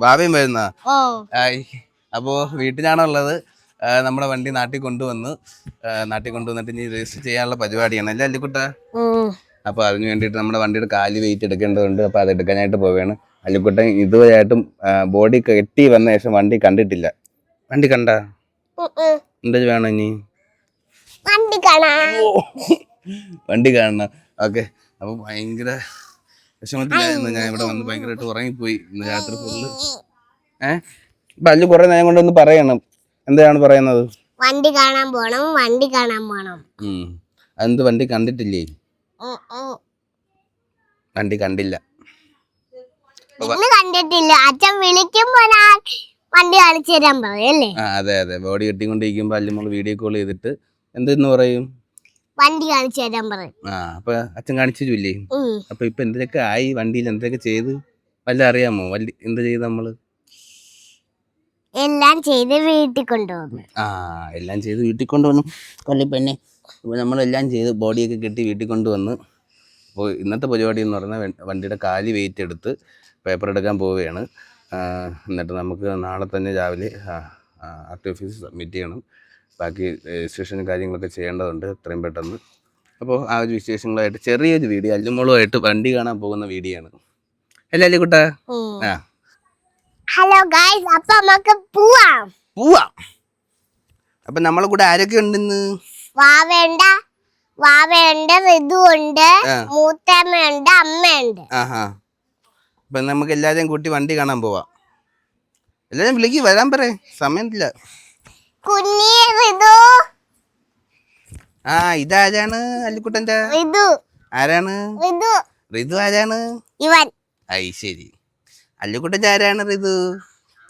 ഭാവയും വരുന്ന. അപ്പോ വീട്ടിലാണോ ഉള്ളത്? നമ്മുടെ വണ്ടി നാട്ടിൽ കൊണ്ടുവന്നിട്ട് ഇനി രജിസ്റ്റർ ചെയ്യാനുള്ള പരിപാടിയാണ് അല്ലേ അല്ലിക്കുട്ട? അപ്പൊ അതിന് വേണ്ടിയിട്ട് നമ്മുടെ വണ്ടിയുടെ കാല് വെയിറ്റ് എടുക്കേണ്ടതുണ്ട്. അപ്പൊ അത് എടുക്കാനായിട്ട് പോവുകയാണ്. അല്ലിക്കുട്ടൻ ഇതുവരെയായിട്ടും ബോഡി കെട്ടി വന്ന ശേഷം വണ്ടി കണ്ടിട്ടില്ല. വണ്ടി കണ്ട എന്താ വേണം ഇനി? വണ്ടി കാണണം. ഓക്കെ. അപ്പൊ ഭയങ്കര വിഷമത്തിലായിരുന്നു. ഞാൻ ഇവിടെ വന്ന് ഭയങ്കരമായിട്ട് ഉറങ്ങിപ്പോയി ഇന്ന് രാത്രി ഫുള്ള്. ഇപ്പൊ അല്ലു കുറെ നേരം കൊണ്ടൊന്ന് പറയണം. എന്താണ് പറയുന്നത്? വണ്ടി കാണാൻ പോണം. അതെന്ത് വണ്ടി കണ്ടിട്ടില്ലേ? വണ്ടി കണ്ടില്ല. അച്ഛൻ വിളിക്കുമ്പോ വണ്ടി കാണിച്ചു തരാൻ പറയല്ലേ? അതെ ബോഡി കെട്ടിക്കൊണ്ടിരിക്കുമ്പോ അല്ലുമോള് വീഡിയോ കോൾ ചെയ്തിട്ട് എന്തെന്ന് പറയും? വണ്ടി കാണിച്ചു തരാൻ പറയും. അപ്പൊ അച്ഛൻ കാണിച്ചില്ലേ? അപ്പൊ ഇപ്പൊ എന്തൊക്കെ ആയി? വണ്ടിയിൽ എന്തൊക്കെ ചെയ്ത് വല്ല അറിയാമോ? വണ്ടി എന്ത് ചെയ്ത് നമ്മള്? എല്ലാം ചെയ്ത് വീട്ടിൽ കൊണ്ടുവന്നു. എല്ലാം ചെയ്ത് വീട്ടിൽ കൊണ്ടുവന്നു. കൊല്ലിപ്പെന്നെ അപ്പോൾ നമ്മളെല്ലാം ചെയ്ത് ബോഡിയൊക്കെ കെട്ടി വീട്ടിൽ കൊണ്ടുവന്ന്. അപ്പോൾ ഇന്നത്തെ പരിപാടി എന്ന് പറഞ്ഞാൽ വണ്ടിയുടെ കാല് വെയിറ്റ് എടുത്ത് പേപ്പർ എടുക്കാൻ പോവുകയാണ്. എന്നിട്ട് നമുക്ക് നാളെ തന്നെ രാവിലെ ആർടി ഓഫീസിൽ സബ്മിറ്റ് ചെയ്യണം. ബാക്കി രജിസ്ട്രേഷനും കാര്യങ്ങളൊക്കെ ചെയ്യേണ്ടതുണ്ട് എത്രയും പെട്ടെന്ന്. അപ്പോൾ ആ ഒരു വിശേഷങ്ങളായിട്ട് ചെറിയൊരു വീഡിയോ അല്ലുമോളുമായിട്ട് വണ്ടി കാണാൻ പോകുന്ന വീഡിയോ ആണ് അല്ലേ അല്ലിക്കുട്ടാ? ഹലോ ഗൈസ്, അപ്പൊ നമുക്ക് പോവാം. അപ്പൊ നമ്മളെ കൂടെ ആരൊക്കെ ഉണ്ടെന്ന്? വാവയുണ്ട്, ഋതുവുണ്ട്, മൂത്തമ്മയുണ്ട്, അമ്മയുണ്ട്. അപ്പൊ നമുക്ക് എല്ലാരെയും കൂട്ടി വണ്ടി കാണാൻ പോവാം. എല്ലാരും വിളിക്ക്, വരാൻ പറ, സമയമില്ല. കുഞ്ഞി ഋതു. ഇതാരാണ് അല്ലിക്കുട്ടൻ്റെ? ആരാണ് ഋതു? ആരാണ് ഇവൻ? ശരി. അല്ലിക്കുട്ടൻ്റെ ആരാണ് ഋതു?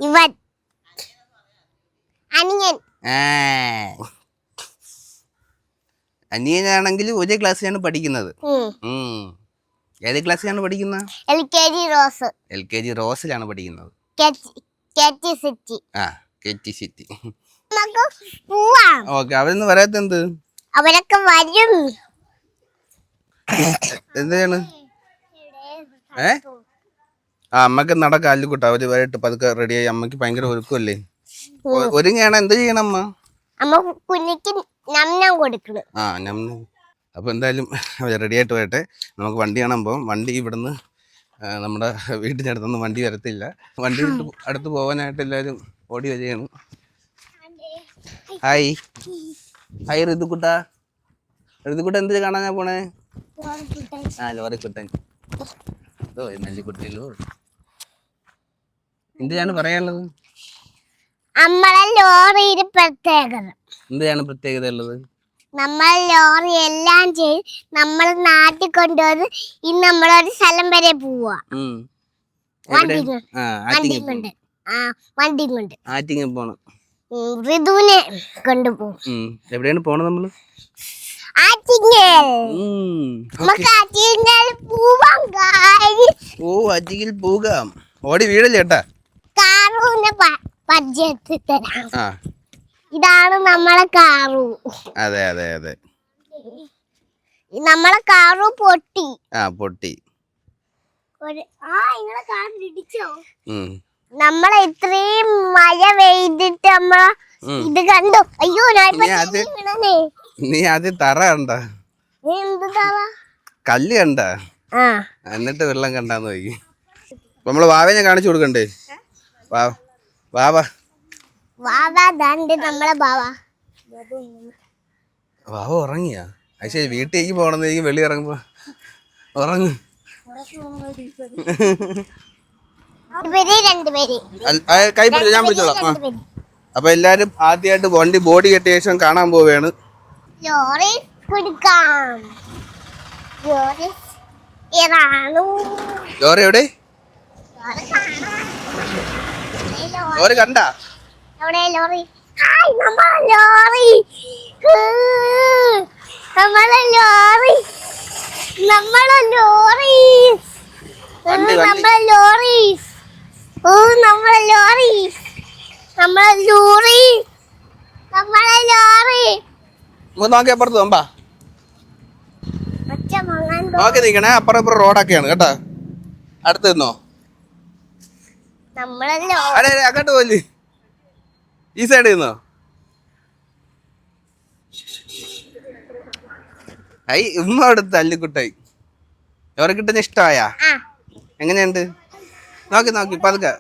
ഇവൻ അനിയൻ. അനിയനാണെങ്കിൽ ഒരേ ക്ലാസ്സിലാണ് പഠിക്കുന്നത്. ഏത് ക്ലാസ്സിലാണ് പഠിക്കുന്നത്? LKG റോസിലാണ് പഠിക്കുന്നത്. സിറ്റി. ഓക്കെ. അവരൊന്നും വരാത്തെന്ത്? അവരൊക്കെ വരും. എന്താണ്? അമ്മക്ക് നടക്കാം അല്ലിക്കുട്ട. അവര് വരട്ട് പതുക്കെ റെഡിയായി. അമ്മക്ക് ഭയങ്കര ഒരുക്കല്ലേ? ഒരുങ്ങിയാണ്. എന്ത് ചെയ്യണം അമ്മ കുഞ്ഞിക്ക് നമ്നം കൊടുക്കണം. അപ്പൊ എന്തായാലും റെഡി ആയിട്ട് വരട്ടെ. നമുക്ക് വണ്ടി കാണാൻ പോകാം. വണ്ടി ഇവിടുന്ന് നമ്മുടെ വീട്ടിൻ്റെ അടുത്തൊന്നും വണ്ടി വരത്തില്ല. വണ്ടി അടുത്ത് പോകാനായിട്ട് എല്ലാവരും ഓടി വരികയാണ്. ഹായ് ഋതുക്കുട്ട. എന്ത് കാണാനാ പോണേ? ലോറിക്കുട്ടൻ. നെല്ലിക്കുട്ടിയിലോ എന്തിനാണ് പറയാനുള്ളത്? നമ്മളെ ലോറിയുടെ പ്രത്യേകത. എന്താണ് പ്രത്യേകത ഉള്ളത്? നമ്മൾ ലോറി എല്ലാം ചെയ്ത് നമ്മൾ നാട്ടിൽ കൊണ്ടുവന്ന് ഇന്ന് നമ്മളൊരു സ്ഥലം വരെ പോവാ. വണ്ടി കൊണ്ട് ആറ്റിങ്ങൽ പോണം. ഋതുവിനെ കൊണ്ടുപോകും. എവിടെയാണ് പോണത് നമ്മള്? ആറ്റിങ്ങൽ. ആറ്റിങ്ങൽ പോകാം. ഓടി വീടല്ലേ ചേട്ടാ? കാറൂനെ പരിചയത്തിൽ തരാം. ഇതാണ് നമ്മളെ കാറു. അതെ. നമ്മളെ കാറു പൊട്ടി. നിങ്ങളെ കാറ് ഇടിച്ചോ? നമ്മളെ ഇത്രയും മഴ പെയ്തിട്ട് നമ്മളെ ഇത് കണ്ടു. അയ്യോ, നീ ആദ്യം തറ കണ്ട? എന്ത് തറ? കല്ല് കണ്ട? എന്നിട്ട് വെള്ളം കണ്ടാന്ന് നോക്കി. നമ്മള് വാവനെ കാണിച്ചു കൊടുക്കണ്ടേ? വാവ ഉറങ്ങിയാ? ശരി. വീട്ടിലേക്ക് പോണെന്നേക്ക് വെളി ഇറങ്ങുമ്പോ ഉറങ്ങു. കൈ പിടിച്ചോ, ഞാൻ പിടിച്ചോളാം. അപ്പൊ എല്ലാരും ആദ്യമായിട്ട് വണ്ടി ബോഡി കെട്ടിയ ശേഷം കാണാൻ പോവുകയാണ്. ലോറി എവിടെ? ലോറി കണ്ട? നോക്കി അപ്പുറത്ത് നോമ്പാ നോക്കി നിക്കണേ. അപ്പുറം റോഡൊക്കെയാണ് കേട്ടാ. അടുത്ത് നിന്നോ? നമ്മളല്ലോ അതെ അങ്ങോട്ട് പോലെ ഈ സൈഡ് നിന്നോ? ഐ ഉമ്മ അവിടെ തല്ലിക്കുട്ടായി. എവരെ കിട്ടുന്ന ഇഷ്ടമായാ? എങ്ങനെയുണ്ട്? നോക്കി നോക്കി പതുക്കെ.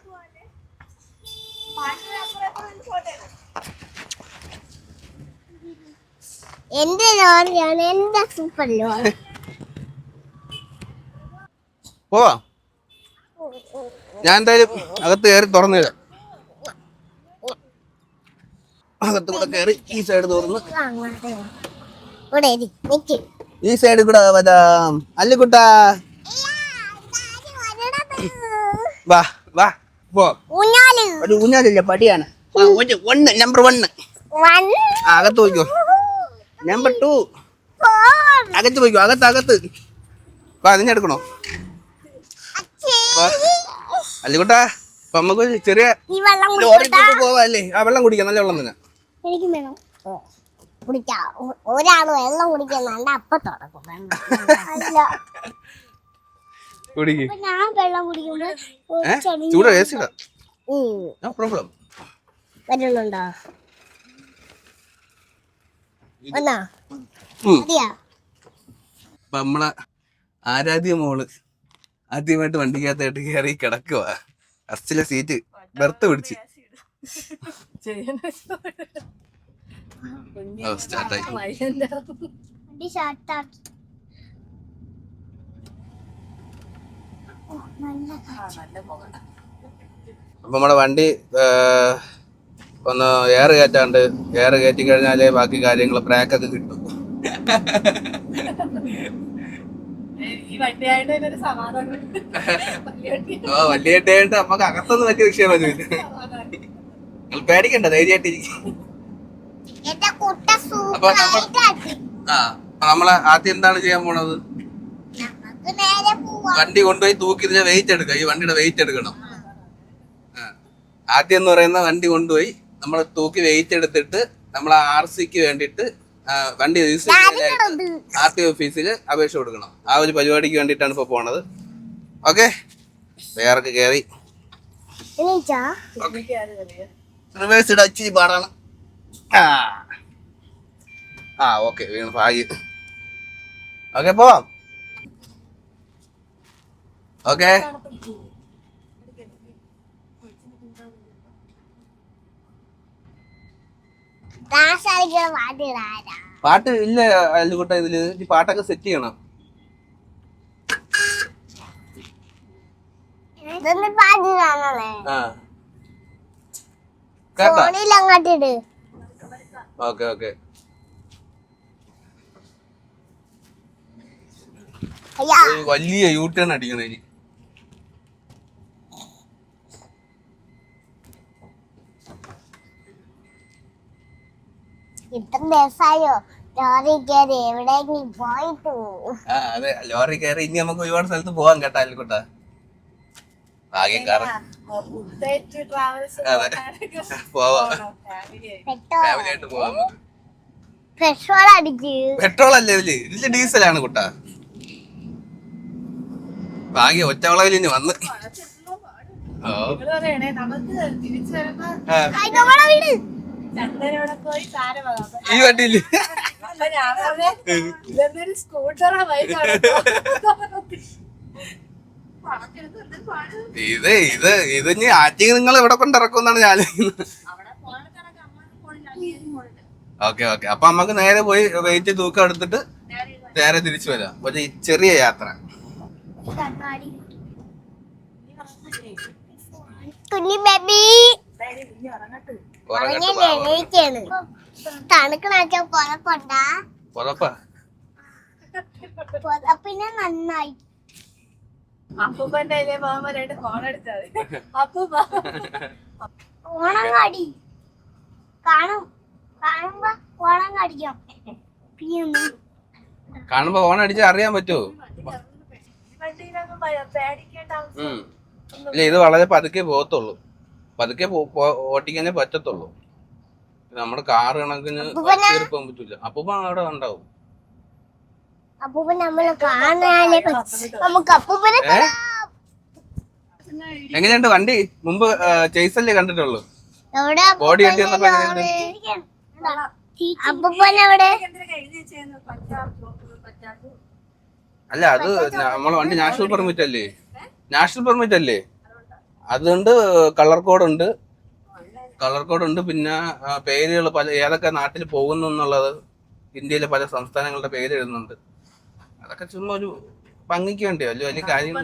എന്റെ ലോറിയാണ് എന്റെ സൂപ്പർ ലോറി. പോവാ, ഞാൻ എന്തായാലും അകത്ത് കയറി തുറന്നു തരാം. അകത്ത് കൂടെ കയറി ഈ സൈഡ് തുറന്ന് ഈ സൈഡ് കൂടെ വരാം. അല്ലിക്കുട്ടാ വാ വാ പോ. ഒരു ഊഞ്ഞാലില്ല, പടിയാണ്. നമ്പർ 1 അകത്ത് പോയിക്കോ. നമ്പർ 2 അകത്ത് പോയിക്കോ. അകത്ത് വാ. നിന്നെടുക്കണോ? അല്ലിക്കുട്ടാ അപ്പൊ നമുക്ക് ചെറിയ പോവാല്ലേ? ആ വെള്ളം കുടിക്കാം, നല്ല വെള്ളം തന്നെ. എനിക്ക് വേണം കുടിക്കാം. ഒരാള് വെള്ളം കുടിക്കുന്നുണ്ട്, അപ്പൊ തുടക്കും. ഞാൻ വെള്ളം കുടിക്കുമ്പോ ചൂട് പ്രോബ്ലം വരുന്നുണ്ടോ? അപ്പൊ നമ്മളെ ആരാധ്യ മോള് ആദ്യമായിട്ട് വണ്ടിക്കകത്തായിട്ട് കയറി കിടക്കുക. ഫസ്റ്റിലെ സീറ്റ് ബെർത്ത് പിടിച്ച് സ്റ്റാർട്ടായി. അപ്പൊ നമ്മുടെ വണ്ടി ഒന്ന് എയർ കയറ്റാണ്ട്, എയർ കയറ്റി കഴിഞ്ഞാലേ ബാക്കി കാര്യങ്ങൾ ബ്രേക്കൊക്കെ കിട്ടും. വലിയ വണ്ടിയായിട്ട് നമുക്ക് അകത്തൊന്നും വലിയ വിഷയമൊന്നുമില്ല. നിങ്ങൾ പേടിക്കണ്ട, ധൈര്യമായിട്ടിരിക്കും. അപ്പൊ നമ്മളെ ആദ്യം എന്താണ് ചെയ്യാൻ പോണത്? വണ്ടി കൊണ്ടുപോയി തൂക്കി ഇതിന്റെ വെയിറ്റ് എടുക്കുക. ഈ വണ്ടിയുടെ വെയിറ്റ് എടുക്കണം. ആദ്യം എന്ന് പറയുന്ന വണ്ടി കൊണ്ടുപോയി നമ്മൾ തൂക്കി വെയിറ്റ് എടുത്തിട്ട് നമ്മൾ RCക്ക് വേണ്ടിയിട്ട് വണ്ടി RT ഓഫീസിൽ അപേക്ഷ കൊടുക്കണം. ആ ഒരു പരിപാടിക്ക് വേണ്ടിയിട്ടാണ് ഇപ്പൊ പോണത്. ഓക്കെ, വേറെ കയറി റിവേഴ്സ് ഇടാൻ ഇച്ചിരി പാടാണ്. ഓക്കെ, വീണ് ഭാഗ്യം. ഓക്കെ, പോവാം. ഓക്കെ, പാട്ട് ഇല്ല അല്ലുകുട്ട. ഇതില് ഈ പാട്ടൊക്കെ സെറ്റ് ചെയ്യണം. Okay okay. വലിയ യൂട്ടേൺ അടിക്കണേ. ഇത്ര ദിവസമായോ ലോറി കയറി എവിടെയെങ്കിലും പോയിട്ട്? അതെ, ലോറി കയറി ഇനി നമുക്ക് ഒരുപാട് സ്ഥലത്ത് പോവാൻ കേട്ടാ അല്ലുകുട്ട. ഭാഗ്യം കാരണം പെട്രോൾ അല്ലേ ഇതില് ഡീസലാണ് കുട്ടാ. ഭാഗ്യം ഒറ്റവളവിൽ ഇനി വന്ന്. ഈ വണ്ടിയില് ഇത് ഇനി ആറ്റി നിങ്ങൾ ഇവിടെ കൊണ്ടിറക്കുമെന്നാണ് ഞാൻ. Okay okay. അപ്പൊ നമ്മക്ക് നേരെ പോയി വെയിറ്റ് തൂക്കം എടുത്തിട്ട് നേരെ തിരിച്ചു വരാം. ഒരു ചെറിയ യാത്ര. പിന്നെ നന്നായി ഓണങ്ങാടി കാണുമ്പോ ഓൺ അടിച്ചാൽ അറിയാൻ പറ്റുമോ? ഇല്ല, ഇത് വളരെ പതുക്കെ പോകത്തുള്ളൂ. പതുക്കെ ഓട്ടിക്കാനേ പറ്റത്തുള്ളൂ. നമ്മുടെ കാറ് കണക്കിന് പോകാൻ പറ്റൂല. അപ്പൂപ്പ അവിടെ ഉണ്ടാവും. എങ്ങനെയുണ്ട് വണ്ടി? മുമ്പ് ചേസല്ലേ കണ്ടിട്ടുള്ളൂ. എവിടെ ബോഡി കെട്ടി വന്നപ്പോ എങ്ങനെയുണ്ട്? അപ്പൂപ്പനെവിടെ? അല്ല അത് നമ്മളെ വണ്ടി നാഷണൽ പെർമിറ്റ് അല്ലേ? നാഷണൽ പെർമിറ്റ് അല്ലേ? അതുകൊണ്ട് കളർ കോഡ് ഉണ്ട്. പിന്നെ പേരുകൾ പല ഏതൊക്കെ നാട്ടിൽ പോകുന്നു എന്നുള്ളത് ഇന്ത്യയിലെ പല സംസ്ഥാനങ്ങളുടെ പേര് എഴുതുന്നുണ്ട്. അതൊക്കെ ചുമ്മാ ഒരു ഭംഗിക്ക് വേണ്ടിയോ വലിയ വലിയ കാര്യം.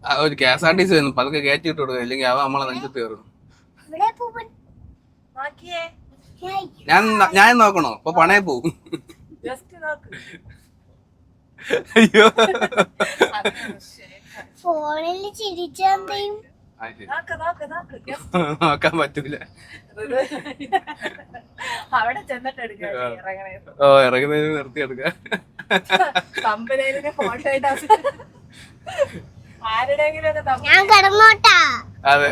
ആ ഒരു KSRTC വന്നു പതുക്കെ കയറ്റി ഇട്ട് കൊടുക്കുക, ഇല്ലെങ്കിൽ അവ നമ്മളെ നെഞ്ചത്ത് കയറും. ഞാൻ നോക്കണോ? അപ്പൊ പണയെ പോവും. അയ്യോ ഫോണിൽ ചിരിച്ചെന്തെയും നോക്കാൻ പറ്റൂല. അവിടെ ചെന്നിട്ട് ഇറങ്ങുന്നതിന് നിർത്തിയെടുക്ക. ഫോട്ടോ ആരുടെങ്കിലും ഞാൻ കിടന്നോട്ടാ. അതെ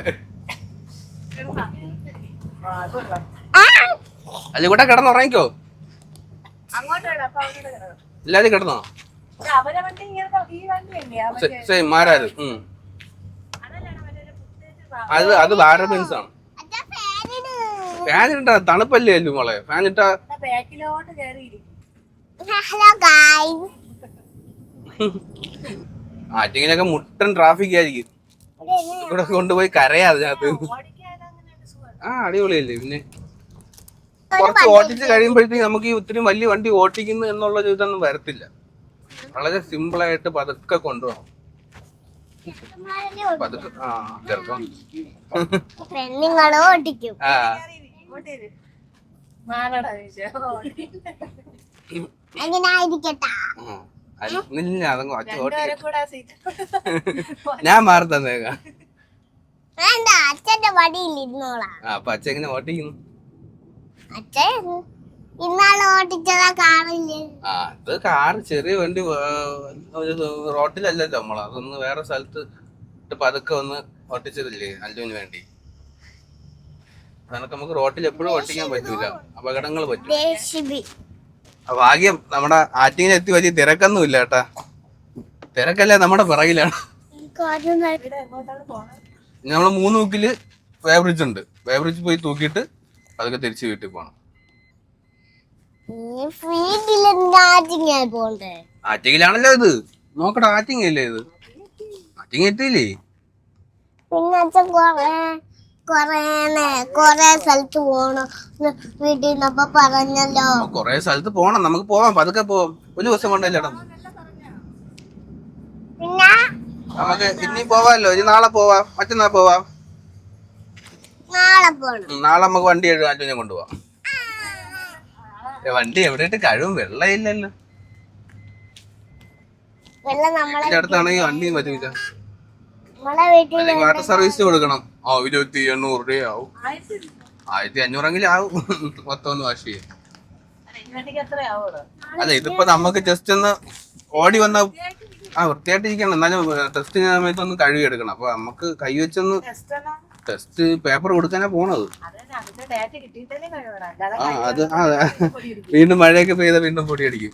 അല്ല കൂടെ കിടന്നുറങ്ങിക്കോ. അങ്ങോട്ട് എല്ലാരും കിടന്നോ? അവരെ വണ്ടി ഇങ്ങനെ ഈ വണ്ടി തന്നെ സെയിം മാരാത്. അത് ഭാരത് ബെൻസ് ആണ്. ഫാൻ ഇട്ടാ തണുപ്പല്ലേ അല്ലേ മോളെ? ഫാൻ ഇട്ടാ ബാക്കിലോട്ട് കയറിയിരിക്കും. Hello guys. ആറ്റിങ്ങിനൊക്കെ മുട്ടൻ ട്രാഫിക് ആയിരിക്കും. ഇവിടെ കൊണ്ടുപോയി കരയാ അതിനകത്ത്. അടിപൊളിയല്ലേ. പിന്നെ കുറച്ച് ഓടിച്ച് കഴിയുമ്പോഴത്തേക്ക് നമുക്ക് ഈ ഒത്തിരി വലിയ വണ്ടി ഓട്ടിക്കുന്നു എന്നുള്ള ഇതൊന്നും വരത്തില്ല. വളരെ സിമ്പിളായിട്ട് പതുക്കെ കൊണ്ടുപോകാം. പതുക്കെ ചെറുപ്പം പെണ്ണുങ്ങളോ ഓടിക്കും. അങ്ങനെ ആയിരിക്കട്ടാ. ഞാൻ മാറി തന്നേക്കാം. വേണ്ട, അച്ഛന്റെ വടിയിൽ ഇരുന്നോളാം. അപ്പൊ അച്ഛൻ എങ്ങനെ ഓട്ടിക്കുന്നു? അച്ഛൻ ഇന്നാള് ഓടിച്ചതാ കാറില്ലേ? അത് കാറ് ചെറിയ വണ്ടി റോട്ടിലല്ലല്ലോ നമ്മള്. അതൊന്ന് വേറെ സ്ഥലത്ത് പതുക്കെ ഒന്ന് ഓട്ടിച്ചതല്ലേ അല്ലുവിന് വേണ്ടി. അതൊക്കെ നമുക്ക് റോട്ടിൽ എപ്പോഴും ഓട്ടിക്കാൻ പറ്റൂല, അപകടങ്ങൾ പറ്റും. ഭാഗ്യം നമ്മുടെ ആറ്റിങ്ങിനെത്തി വലിയ തിരക്കൊന്നും ഇല്ല കേട്ടാ. തിരക്കല്ലേ നമ്മുടെ പിറകിലാണ്. നമ്മള് 3 മുക്കില് വേബ്രിഡ്ജ് ഉണ്ട്. വേബ്രിഡ്ജ് പോയി തൂക്കിയിട്ട് അതൊക്കെ തിരിച്ച് വീട്ടിൽ പോകണം. ആറ്റിങ്ങിലാണല്ലോ ഇത്. നോക്കട്ടെ, ആറ്റിങ്ങല്ലേ ഇത്? ആറ്റിങ്ങ എത്തിയില്ലേ? പിന്നെ അച്ഛൻ കൊറേ സ്ഥലത്ത് പോണം വീട്ടിൽ നിന്നപ്പോ പറഞ്ഞല്ലോ. കൊറേ സ്ഥലത്ത് പോണം, നമുക്ക് പോവാം, പതുക്കെ പോവാം. ഒരു ദിവസം കൊണ്ടല്ലേടാ. പിന്നെ നമുക്ക് ഇനി പോവാല്ലോ. ഇനി നാളെ പോവാം, മറ്റന്നാ പോവാം. നാളെ പോണം. നാളെ നമുക്ക് വണ്ടി ആറ്റുവിനെ കൊണ്ടുപോവാം. വണ്ടി എവിടെയിട്ട് കഴിവും? വെള്ളമില്ലല്ലോ. ഇതിന്റെ അടുത്താണെങ്കിൽ വണ്ടിയും പറ്റില്ല. വാട്ടർ സർവീസ് കൊടുക്കണം. 1800 രൂപയാവും. 1500 ആവും മൊത്തം ഒന്ന് വാഷ് ചെയ്യാം. അല്ല ഇതിപ്പോ നമുക്ക് ജസ്റ്റ് ഒന്ന് ഓടി വന്ന വൃത്തിയായിട്ടിരിക്കണം. എന്നാലും ടെസ്റ്റിന് സമയത്ത് ഒന്ന് കഴുകിയെടുക്കണം. അപ്പൊ നമുക്ക് കൈ വെച്ചൊന്ന് ടെസ്റ്റ് പേപ്പർ കൊടുക്കാനാ പോണത്. വീണ്ടും മഴയൊക്കെ പെയ്ത വീണ്ടും പൊടി അടിക്കും.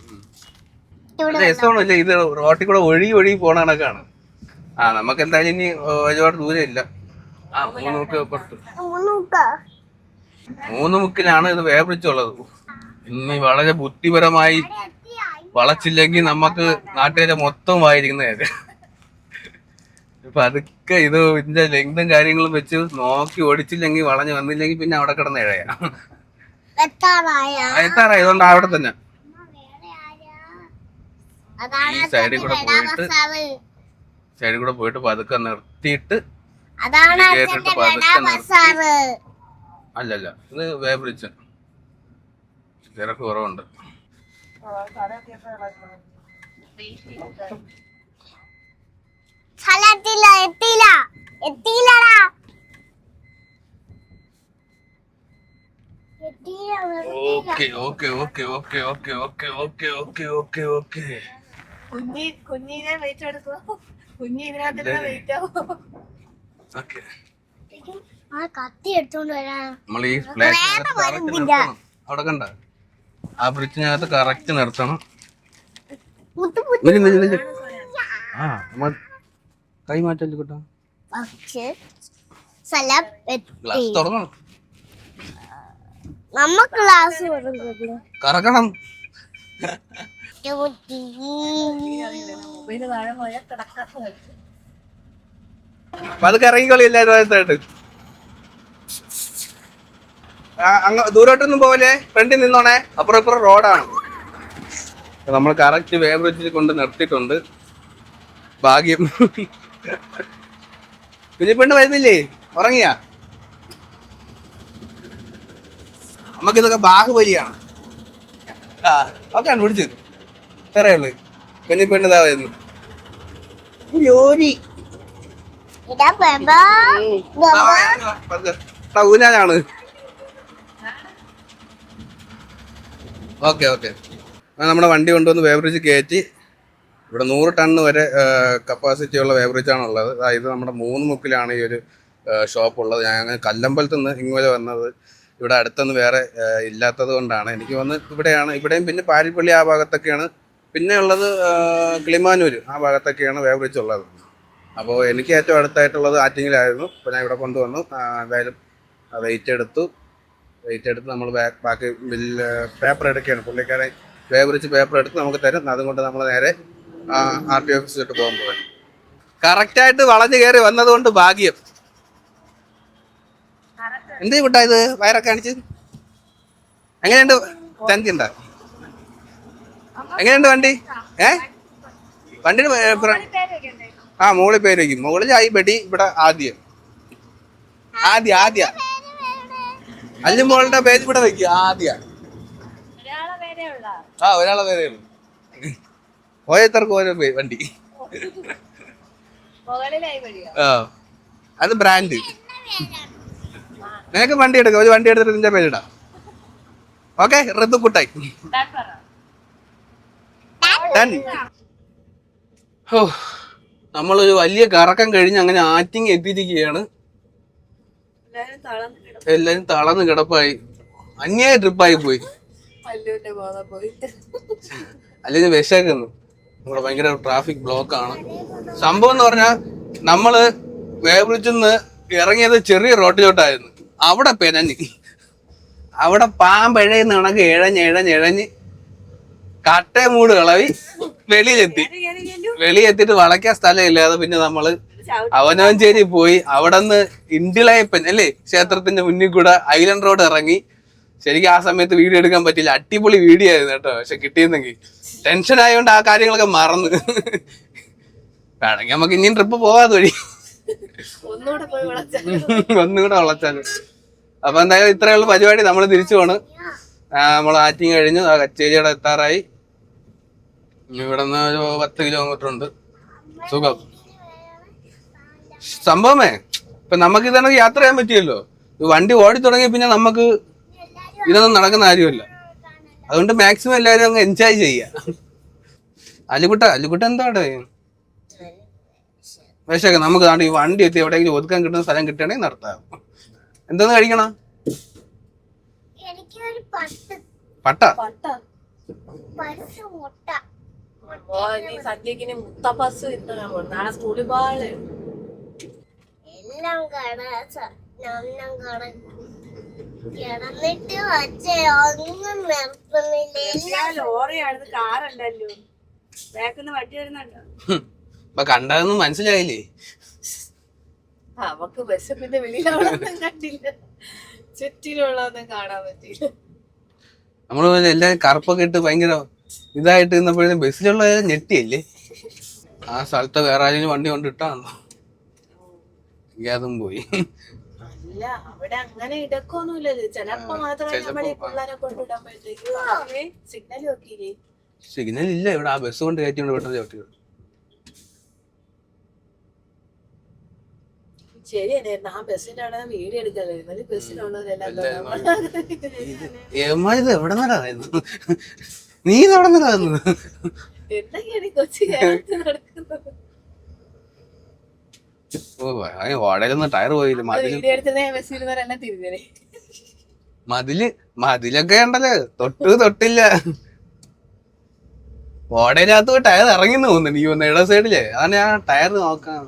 രസമാണല്ലേ ഇത്? റോട്ടിൽ കൂടെ ഒഴുകി പോണ കണക്കാണ്. നമുക്ക് എന്തായാലും ഇനി ഒരുപാട് ദൂരം ഇല്ല. 3 മുക്ക് പുറത്ത് 3 മുക്കിലാണ് ഇത് വേബ്രിഡ്ജുള്ളത്. ഇനി വളരെ ബുദ്ധിപരമായി വളച്ചില്ലെങ്കിൽ നമുക്ക് നാട്ടുകാരെ മൊത്തം വായിരിക്കുന്നതൊക്കെ. ഇപ്പൊ അതൊക്കെ ഇതിന്റെ ലെങ്തും കാര്യങ്ങളും വെച്ച് നോക്കി ഓടിച്ചില്ലെങ്കിൽ വളഞ്ഞു വന്നില്ലെങ്കിൽ പിന്നെ അവിടെ കിടന്ന് ഇഴയാ. എത്താറായതുകൊണ്ട് അവിടെ തന്നെ ഈ സൈഡിൽ കൂടെ പോയിട്ട് പതുക്കെ നിർത്തിയിട്ട് കേട്ടിട്ട് പതുക്കെ അല്ലല്ല ഇത് വേബ്രിഡ്ജ്. തിരക്ക് കുറവുണ്ട്. കുഞ്ഞിനെ വെയിറ്റ് എടുക്കുക. കുഞ്ഞി ഇതിനകത്ത് വെയിറ്റ് ആവും. ആ കത്തി എടുത്തോണ്ട് വരാൻ. നമ്മൾ ഈ ഫ്ലാറ്റ് കറക്റ്റ് നിർത്തണം. അവിടെ കണ്ട ആ ബ്രിഡ്ജിനകത്ത് കറക്റ്റ് നിർത്തണം. ആ നമ്മൾ കൈ മാറ്റല്ലേ കേട്ടോ. പക്ഷേ സ്ഥലം ഗ്ലാസ് തുറക്കണം, നമുക്ക് ക്ലാസ് കൊടുക്കുന്നു. കറക്കണം. മൊബൈല് താഴെ പോയാൽ കിടക്കാത്ത അപ്പൊ അത് ഇറങ്ങിക്കോളി എല്ലാവരും. അങ്ങ് ദൂരോട്ടൊന്നും പോലെ ഫ്രണ്ടിൽ നിന്നോണേ. അപ്പുറം ഇപ്പുറം റോഡാണ്. നമ്മൾ കറക്റ്റ് വേ ബ്രിഡ്ജിൽ കൊണ്ട് നിർത്തിയിട്ടുണ്ട്. ഭാഗ്യം. കുഞ്ഞിപ്പെണ്ണ് വരുന്നില്ലേ? ഉറങ്ങിയാ? നമുക്കിതൊക്കെ ബാഹുബലിയാണ്. ആ ഓക്കെ പിടിച്ചു വേറെ ഉള്ളു. കുഞ്ഞിപ്പെണ്ണ് ഇതാ വരുന്നു. ജോലി ഊനാനാണ്. Okay okay. നമ്മുടെ വണ്ടി കൊണ്ടുവന്ന് വേവറേജ് കയറ്റി. ഇവിടെ 100 ടണ്ണ് വരെ കപ്പാസിറ്റി ഉള്ള വേവറേജാണ് ഉള്ളത്. ഇത് നമ്മുടെ 3 മുക്കിലാണ് ഈ ഒരു ഷോപ്പ് ഉള്ളത്. ഞാൻ കല്ലമ്പലത്ത് നിന്ന് ഇങ്ങോട്ട് വന്നത്. ഇവിടെ അടുത്തൊന്നും വേറെ ഇല്ലാത്തത് കൊണ്ടാണ്. എനിക്ക് വന്ന് ഇവിടെയും പിന്നെ പാരിപ്പള്ളി ആ ഭാഗത്തൊക്കെയാണ്. പിന്നെ ഉള്ളത് കിളിമാനൂർ ആ ഭാഗത്തൊക്കെയാണ് വേവറേജ് ഉള്ളത്. അപ്പോൾ എനിക്ക് ഏറ്റവും അടുത്തായിട്ടുള്ളത് ആറ്റിങ്ങിലായിരുന്നു. അപ്പോൾ ഞാൻ ഇവിടെ കൊണ്ടുവന്നു. എന്തായാലും വെയിറ്റ് എടുത്ത് നമ്മൾ ബാക്കി ബില്ല് പേപ്പർ എടുക്കുകയാണ്. പുള്ളിക്കാരൻ വേവറേജ് പേപ്പർ എടുത്ത് നമുക്ക് തരും. അതുകൊണ്ട് നമ്മൾ നേരെ RTO ഓഫീസിലോട്ട് പോകുമ്പോൾ കറക്റ്റായിട്ട് വളഞ്ഞു കയറി വന്നതുകൊണ്ട് ഭാഗ്യം. എന്ത് വിട്ടാ ഇത് വയറൊക്കെ കാണിച്ച്? എങ്ങനെയുണ്ട്? ചന്തിയുണ്ടോ? എങ്ങനെയുണ്ട് വണ്ടി? വണ്ടിയുടെ മുകളിൽ പേര് വയ്ക്കും. മുകളിൽ ആയി ബെഡി. ഇവിടെ ആദ്യ അല്ലു മോളുടെ പേര് ഇവിടെ വയ്ക്കും. ഒരാളെ പേരേ ഉള്ളു. ഓരോരുത്തർക്ക് ഓരോ വണ്ടി. അത് ബ്രാൻഡ്. നിനക്ക് വണ്ടി എടുക്കാം. ഒരു വണ്ടി എടുത്തിട്ട് നിന്റെ പേരിടാം. ഓക്കെ. ഋതുക്കുട്ടായി. നമ്മളൊരു വലിയ കറക്കം കഴിഞ്ഞ് അങ്ങനെ ആറ്റിങ് എത്തിയിരിക്കുകയാണ്. എല്ലാരും തളർന്ന് കിടപ്പായി. അന്യായ ട്രിപ്പായി പോയി. അല്ലെങ്കിൽ വിശക്കുന്നു. ഇവിടെ ഭയങ്കര ട്രാഫിക് ബ്ലോക്കാണ്. സംഭവം എന്ന് പറഞ്ഞാൽ നമ്മള് വേബ്രിഡ്ജിൽ നിന്ന് ഇറങ്ങിയത് ചെറിയ റോട്ടിലോട്ടായിരുന്നു. അവിടെ പെനഞ്ഞ് അവിടെ പാമ്പഴയെന്ന് കണക്ക് ഇഴഞ്ഞ് കട്ടേ മൂട് കളവി വെളിയെത്തിയിട്ട് വളയ്ക്കാൻ സ്ഥലമില്ലാതെ പിന്നെ നമ്മള് അവനവഞ്ചേരി പോയി. അവിടെ നിന്ന് ഇണ്ടിളയപ്പൻ അല്ലേ ക്ഷേത്രത്തിന്റെ മുന്നിൽ കൂടെ ഐലൻഡ് റോഡ് ഇറങ്ങി. ശരിക്കും ആ സമയത്ത് വീഡിയോ എടുക്കാൻ പറ്റില്ല. അടിപൊളി വീഡിയോ ആയിരുന്നു കേട്ടോ. പക്ഷെ കിട്ടിയിരുന്നെങ്കിൽ ടെൻഷൻ ആയതുകൊണ്ട് ആ കാര്യങ്ങളൊക്കെ മറന്ന്. വേണമെങ്കിൽ നമുക്ക് ഇനിയും ട്രിപ്പ് പോവാതെ വഴി ഒന്നുകൂടെ വളച്ചാല്. അപ്പൊ എന്തായാലും ഇത്രയുള്ള പരിപാടി. നമ്മൾ തിരിച്ചു പോണ്. നമ്മൾ ആറ്റിങ് കഴിഞ്ഞു. ആ കച്ചേരിയുടെ എത്താറായി. ഇവിടെ നിന്ന് ഒരു 10 കിലോമീറ്റർ ഉണ്ട്. സുഖം. സംഭവമേ ഇപ്പൊ നമുക്ക് ഇതാണെങ്കിൽ യാത്ര ചെയ്യാൻ പറ്റിയല്ലോ. വണ്ടി ഓടി തുടങ്ങി പിന്നെ നമുക്ക് ഇതൊന്നും നടക്കുന്ന കാര്യമല്ല. അതുകൊണ്ട് മാക്സിമം എല്ലാവരും അങ്ങ് എൻജോയ് ചെയ്യാം. അല്ലുകുട്ട എന്താ വിശക്കെ നമുക്ക് ഈ വണ്ടി എത്തി എവിടെയെങ്കിലും ഒതുക്കാൻ കിട്ടുന്ന സ്ഥലം കിട്ടുകയാണെങ്കിൽ നടത്താം. എന്തോന്ന് കഴിക്കണം? പട്ട സദ്യക്കിന് മുത്തപ്പസ് നാളെ സ്കൂളിൽ പോകാള് ലോറിയായിരുന്നു. കാറല്ലല്ലോ. ബാക്കിന്ന് വണ്ടി വരുന്നുണ്ടോ? കണ്ടതൊന്നും മനസ്സിലായില്ലേ? അവക്ക് ബസ്സിന്റെ വെളിയിലൊന്നും കണ്ടില്ല. ചുറ്റിലുള്ളതൊന്നും കാണാൻ പറ്റില്ല. നമ്മള് എല്ലാരും കറുപ്പൊക്കെ ഇട്ട് ഭയങ്കര ഇതായിട്ട് നിന്നപ്പോഴേ ബസ്സിലുള്ള ഞെട്ടിയല്ലേ. ആ സ്ഥലത്ത് വേറെ ആരെങ്കിലും വണ്ടി കൊണ്ടിട്ടാണോ? അതും പോയി. അല്ല അവിടെ അങ്ങനെ ഇടക്കൊന്നുമില്ലല്ലോ. ചിലപ്പോ മാത്രമേ നമ്മുടെ ഈ പിള്ളേരെ കൊണ്ടിടാൻ പറ്റൂ. സിഗ്നൽ നോക്കിയില്ലേ? സിഗ്നൽ ഇല്ല ഇവിടെ. ആ ബസ് കൊണ്ട് കയറ്റിയോണ്ട് പെട്ടെന്ന് ചവിട്ടി. ശരിയല്ലേ. ആ ബസ്സിന്റെ അവിടെ വീഡിയോ എടുക്കലായിരുന്നു. ബസ്സിലുള്ളവരെല്ലാം എവിടെ നിന്നായിരുന്നു? നീ എവിടെ നിന്നായിരുന്നു? എന്തൊക്കെയാണ് കൊച്ചി കേരളത്തിൽ നടക്കുന്നത്? ഓടയിലൊന്നും ടയർ പോയില്ല. വീഡിയോ എടുത്തതേ ബസ്സിരുന്നവരെല്ലാം തിരിഞ്ഞേ. മതിലൊക്കെ ഉണ്ടല്ലോ, തൊട്ടില്ല. ഓടയിനകത്ത് പോയി ടയർ ഇറങ്ങിന്ന് തോന്നുന്നു എനിക്ക് തോന്നുന്നു, ഇട സൈഡില്. അതാണ് ഞാൻ ടയർ നോക്കാൻ.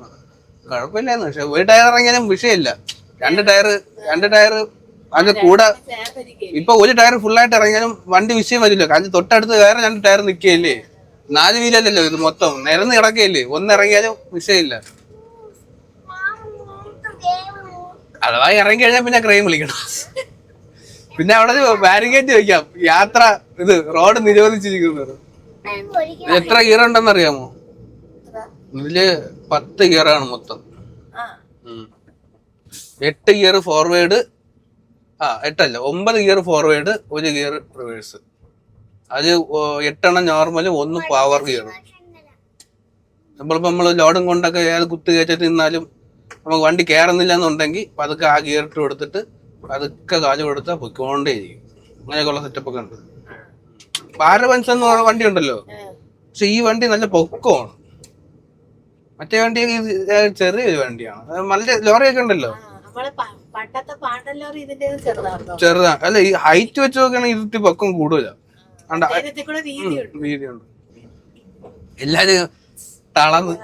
കുഴപ്പമില്ലായിരുന്നു. പക്ഷെ ഒരു ടയർ ഇറങ്ങിയാലും വിഷയമില്ല. രണ്ട് ടയർ അത് കൂടെ. ഇപ്പൊ ഒരു ടയർ ഫുള്ളായിട്ട് ഇറങ്ങിയാലും വണ്ടി വിഷയം വരില്ല. കാരണം തൊട്ടടുത്ത് വേറെ 2 ടയർ നിൽക്കുകയല്ലേ. 4 വീലല്ലല്ലോ ഇത്, മൊത്തം നിരന്ന് കിടക്കുകയല്ലേ. ഒന്നിറങ്ങിയാലും വിഷയമില്ല. അഥവാ ഇറങ്ങി കഴിഞ്ഞാൽ പിന്നെ ക്രെയിം വിളിക്കണം. പിന്നെ അവിടെ ബാരിക്കേഡ് വെക്കാം, യാത്ര റോഡ് നിരോധിച്ചിരിക്കുന്നത്. എത്ര ഗിയർ ഉണ്ടെന്ന് അറിയാമോ? ഇതില് 10 ഗിയറാണ് മൊത്തം. 8 gear forward, 8 9 gear forward, 1 gear reverse. അത് 8 നോർമല്, 1 പവർ ഗിയർ. നമ്മൾ ലോഡും കൊണ്ടൊക്കെ ഏത് കുത്തി കയറ്റിട്ട് നിന്നാലും നമുക്ക് വണ്ടി കയറുന്നില്ല എന്നുണ്ടെങ്കിൽ പതുക്കെ ആ ഗിയർ ഇട്ട് കൊടുത്തിട്ട് പതുക്കെ കാല് കൊടുത്താൽ പൊയ്ക്കൊണ്ടേ ഇരിക്കും. അങ്ങനെയൊക്കെയുള്ള സെറ്റപ്പൊക്കെ ഉണ്ട്. ഭാരവൻസ് എന്ന് പറഞ്ഞ വണ്ടി ഉണ്ടല്ലോ, പക്ഷെ ഈ വണ്ടി നല്ല പൊക്കമാണ്. മറ്റേ വണ്ടി ചെറിയൊരു വണ്ടിയാണ്. നല്ല ലോറിയൊക്കെ ഉണ്ടല്ലോ, ചെറുതാ. അല്ല, ഈ ഹൈറ്റ് വെച്ച് നോക്കുകയാണെങ്കിൽ ഇരുത്തി പൊക്കം കൂടുതലാ. വീതിയുണ്ട്. എല്ലാരും തളർന്ന്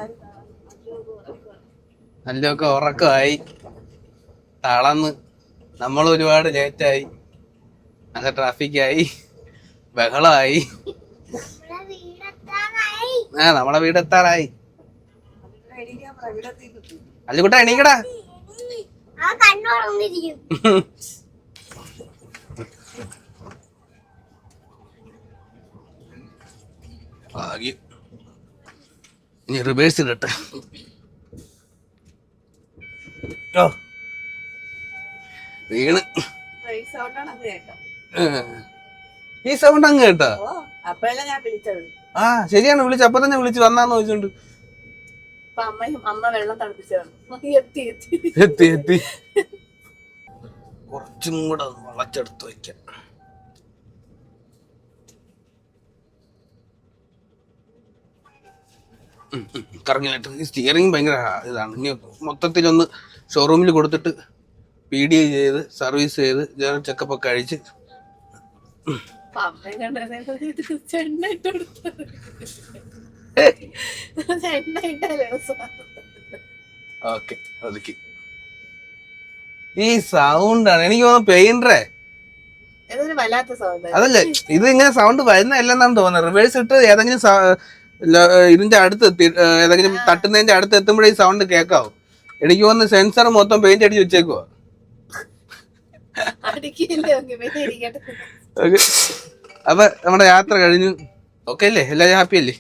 നല്ലൊക്കെ ഉറക്കമായി തളർന്ന്. നമ്മൾ ഒരുപാട് ലേറ്റായി, നല്ല ട്രാഫിക്കായി, ബഹളമായി. നമ്മളെ വീടെത്താറായി. അല്ലുകുട്ടാ എണീക്കടാ. ഇനി റിവേഴ്സ് ഇടട്ടെ. വീണ് ഈ സൗണ്ട് അങ്ങ് കേട്ടാ. ശരിയാണ്, വിളിച്ചു. അപ്പൊ തന്നെ വിളിച്ചു വന്നാന്ന് ചോദിച്ചോണ്ട് അമ്മ വെള്ളം എത്തി. കുറച്ചും കൂടെ വളച്ചെടുത്ത് വയ്ക്കാം. കറങ്ങിയിട്ട് ഈ സ്റ്റിയറിംഗ് ഭയങ്കര ഇതാണ്. ഇനി മൊത്തത്തിലൊന്ന് ഷോറൂമിൽ കൊടുത്തിട്ട് PDI ചെയ്ത് സർവീസ് ചെയ്ത് ചെക്കപ്പ് ഒക്കെ കഴിച്ച് ഓക്കെ ഒതുക്കി. ഈ സൗണ്ടാണ് എനിക്ക് തോന്നുന്നു പെയിന്ററേ. അതല്ലേ, ഇത് ഇങ്ങനെ സൗണ്ട് വരുന്നതല്ലെന്നാണ് തോന്നുന്നത്. റിവേഴ്സ് ഇട്ട് ഏതെങ്കിലും ഇതിന്റെ അടുത്ത് ഏതെങ്കിലും തട്ടുന്നതിന്റെ അടുത്ത് എത്തുമ്പോഴേ ഈ സൗണ്ട് കേൾക്കാവും. എനിക്ക് തോന്നുന്നു സെൻസർ മൊത്തം പെയിന്റ് അടിച്ച് വെച്ചേക്കുവാ. അപ്പൊ നമ്മുടെ യാത്ര കഴിഞ്ഞു. ഓക്കെ അല്ലേ? എല്ലാവരും ഹാപ്പി അല്ലേ?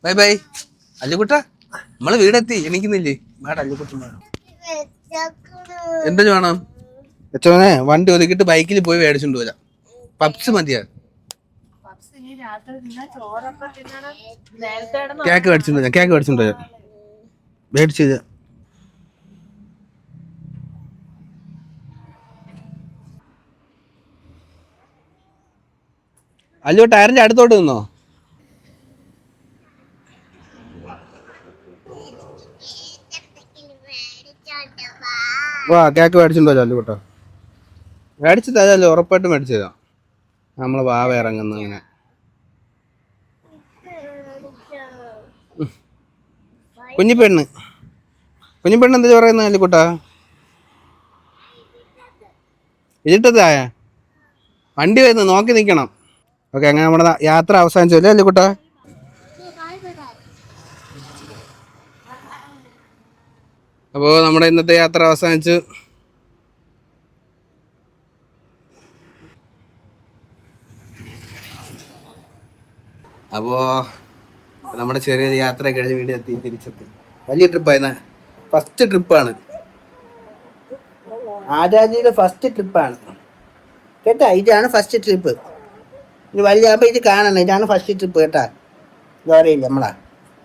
Bye bye. അല്ലുകുട്ട, നമ്മള് വീടെത്തി. എണീക്കുന്നില്ലേ? വേണ്ട അല്ലുകുട്ട, എന്താ വേണം? അച്ഛനെ വണ്ടി ഒതുക്കിട്ട് ബൈക്കിൽ പോയി മേടിച്ചോണ്ട് വരാം. പപ്സ് മതിയാ. കേക്ക് മേടിച്ചോണ്ട് വരാം. മേടിച്ചു. അല്ലോ ടയറിന്റെ അടുത്തോട്ട് നിന്നോ. വാ, കേക്ക് മേടിച്ചിട്ടുണ്ടോ? അല്ലോ കേട്ടോ, മേടിച്ചു തരാമല്ലോ, ഉറപ്പായിട്ടും മേടിച്ചു തരാം. നമ്മളെ വാവ ഇറങ്ങുന്നു ഇങ്ങനെ. കുഞ്ഞിപ്പെണ്ണ് എന്താ പറയുന്നത് അല്ലിക്കുട്ടാ? ഇരുട്ടത്തായ വണ്ടി വരുന്നു, നോക്കി നിൽക്കണം. ഓക്കെ, അങ്ങനെ നമ്മുടെ യാത്ര അവസാനിച്ചല്ലേ അല്ലിക്കുട്ടാ? അപ്പോൾ നമ്മുടെ ഇന്നത്തെ യാത്ര അവസാനിച്ചു. അപ്പോൾ നമ്മുടെ ചെറിയൊരു യാത്ര കഴിഞ്ഞ് വീട് എത്തി, തിരിച്ചെത്തി. വലിയ ട്രിപ്പായിരുന്നു. ഫസ്റ്റ് ട്രിപ്പാണ്, ആചാര്യയുടെ ഫസ്റ്റ് ട്രിപ്പാണ് കേട്ടാ. ഇതാണ് ഫസ്റ്റ് ട്രിപ്പ്. ഇത് വലിയ ഇത് കാണണം. ഇതാണ് ഫസ്റ്റ് ട്രിപ്പ് കേട്ടാ. ലോറിയില്ല നമ്മളാ.